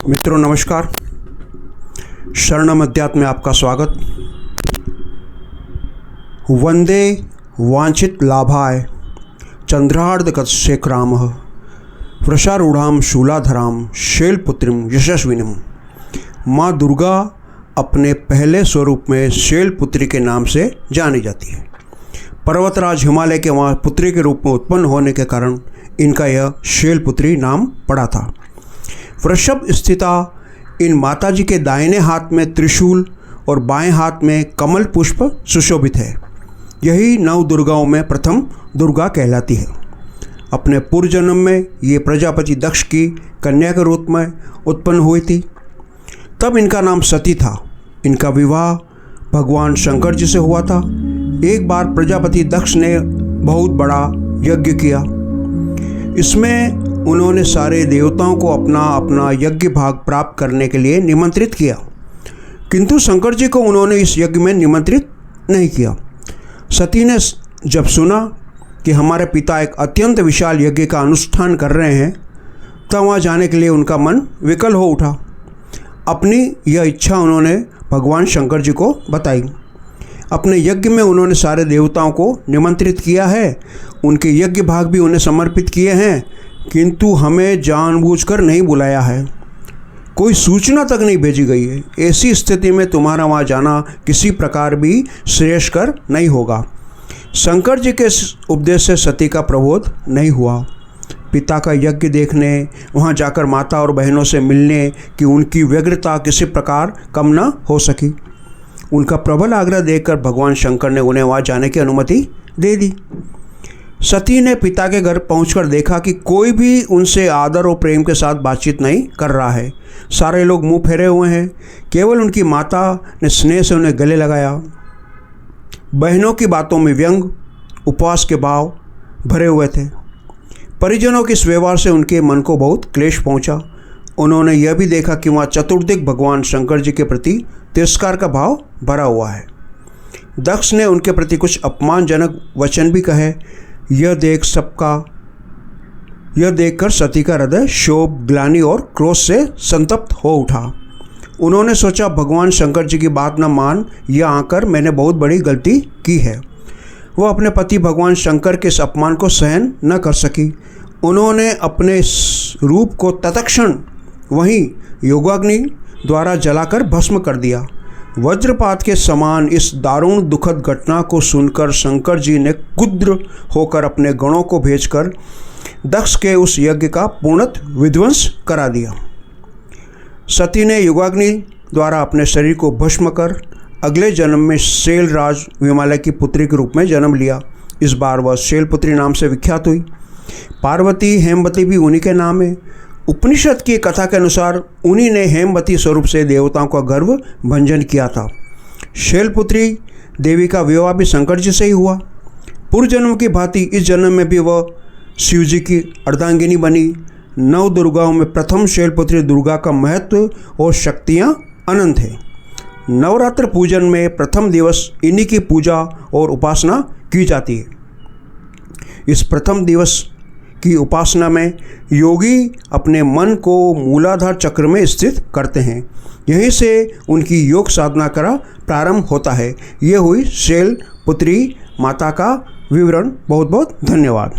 मित्रों नमस्कार। शरणम अध्यात्म में आपका स्वागत। वंदे वांछित लाभाय चंद्रार्धगत शेखरामः वृषारूढ़ाम शूलाधराम शैलपुत्रीम यशस्विनीम। माँ दुर्गा अपने पहले स्वरूप में शैलपुत्री के नाम से जानी जाती है। पर्वतराज हिमालय के वहाँ पुत्री के रूप में उत्पन्न होने के कारण इनका यह शैलपुत्री नाम पड़ा था। वृषभ स्थिता इन माताजी के दाहिने हाथ में त्रिशूल और बाएं हाथ में कमल पुष्प सुशोभित है। यही नव दुर्गाओं में प्रथम दुर्गा कहलाती है। अपने पूर्व जन्म में ये प्रजापति दक्ष की कन्या के रूप में उत्पन्न हुई थी। तब इनका नाम सती था। इनका विवाह भगवान शंकर जी से हुआ था। एक बार प्रजापति दक्ष ने बहुत बड़ा यज्ञ किया। इसमें उन्होंने सारे देवताओं को अपना अपना यज्ञ भाग प्राप्त करने के लिए निमंत्रित किया, किंतु शंकर जी को उन्होंने इस यज्ञ में निमंत्रित नहीं किया। सती ने जब सुना कि हमारे पिता एक अत्यंत विशाल यज्ञ का अनुष्ठान कर रहे हैं, तब वहाँ जाने के लिए उनका मन विकल हो उठा। अपनी यह इच्छा उन्होंने भगवान शंकर जी को बताई। अपने यज्ञ में उन्होंने सारे देवताओं को निमंत्रित किया है, उनके यज्ञ भाग भी उन्हें समर्पित किए हैं, किंतु हमें जानबूझकर नहीं बुलाया है। कोई सूचना तक नहीं भेजी गई है। ऐसी स्थिति में तुम्हारा वहाँ जाना किसी प्रकार भी श्रेयस्कर नहीं होगा। शंकर जी के उपदेश से सती का प्रबोध नहीं हुआ। पिता का यज्ञ देखने, वहाँ जाकर माता और बहनों से मिलने की उनकी व्यग्रता किसी प्रकार कम न हो सकी। उनका प्रबल आग्रह देखकर भगवान शंकर ने उन्हें वहाँ जाने की अनुमति दे दी। सती ने पिता के घर पहुंचकर देखा कि कोई भी उनसे आदर और प्रेम के साथ बातचीत नहीं कर रहा है। सारे लोग मुंह फेरे हुए हैं। केवल उनकी माता ने स्नेह से उन्हें गले लगाया। बहनों की बातों में व्यंग, उपवास के भाव भरे हुए थे। परिजनों के इस व्यवहार से उनके मन को बहुत क्लेश पहुंचा। उन्होंने यह भी देखा कि वहाँ चतुर्दिक भगवान शंकर जी के प्रति तिरस्कार का भाव भरा हुआ है। दक्ष ने उनके प्रति कुछ अपमानजनक वचन भी कहे। यह देखकर सती का हृदय शोभ, ग्लानि और क्रोध से संतप्त हो उठा। उन्होंने सोचा, भगवान शंकर जी की बात न मान यह आकर मैंने बहुत बड़ी गलती की है। वह अपने पति भगवान शंकर के इस अपमान को सहन न कर सकी। उन्होंने अपने रूप को तत्क्षण वहीं योगाग्नि द्वारा जलाकर भस्म कर दिया। वज्रपात के समान इस दारुण दुखद घटना को सुनकर शंकर जी ने क्रुद्ध होकर अपने गणों को भेजकर दक्ष के उस यज्ञ का पूर्णतः विध्वंस करा दिया। सती ने युगाग्नि द्वारा अपने शरीर को भस्म कर अगले जन्म में शैलराज हिमालय की पुत्री के रूप में जन्म लिया। इस बार वह शैलपुत्री नाम से विख्यात हुई। पार्वती, हेमवती भी उन्हीं के नाम है। उपनिषद की कथा के अनुसार उन्हीं ने हेमवती स्वरूप से देवताओं का गर्व भंजन किया था। शैलपुत्री देवी का विवाह भी शंकर जी से ही हुआ। पूर्व जन्म की भांति इस जन्म में भी वह शिव जी की अर्धांगिनी बनी। नव दुर्गाओं में प्रथम शैलपुत्री दुर्गा का महत्व और शक्तियाँ अनंत है। नवरात्र पूजन में प्रथम दिवस इन्हीं की पूजा और उपासना की जाती है। इस प्रथम दिवस की उपासना में योगी अपने मन को मूलाधार चक्र में स्थित करते हैं। यहीं से उनकी योग साधना का प्रारंभ होता है। ये हुई शैलपुत्री माता का विवरण। बहुत बहुत धन्यवाद।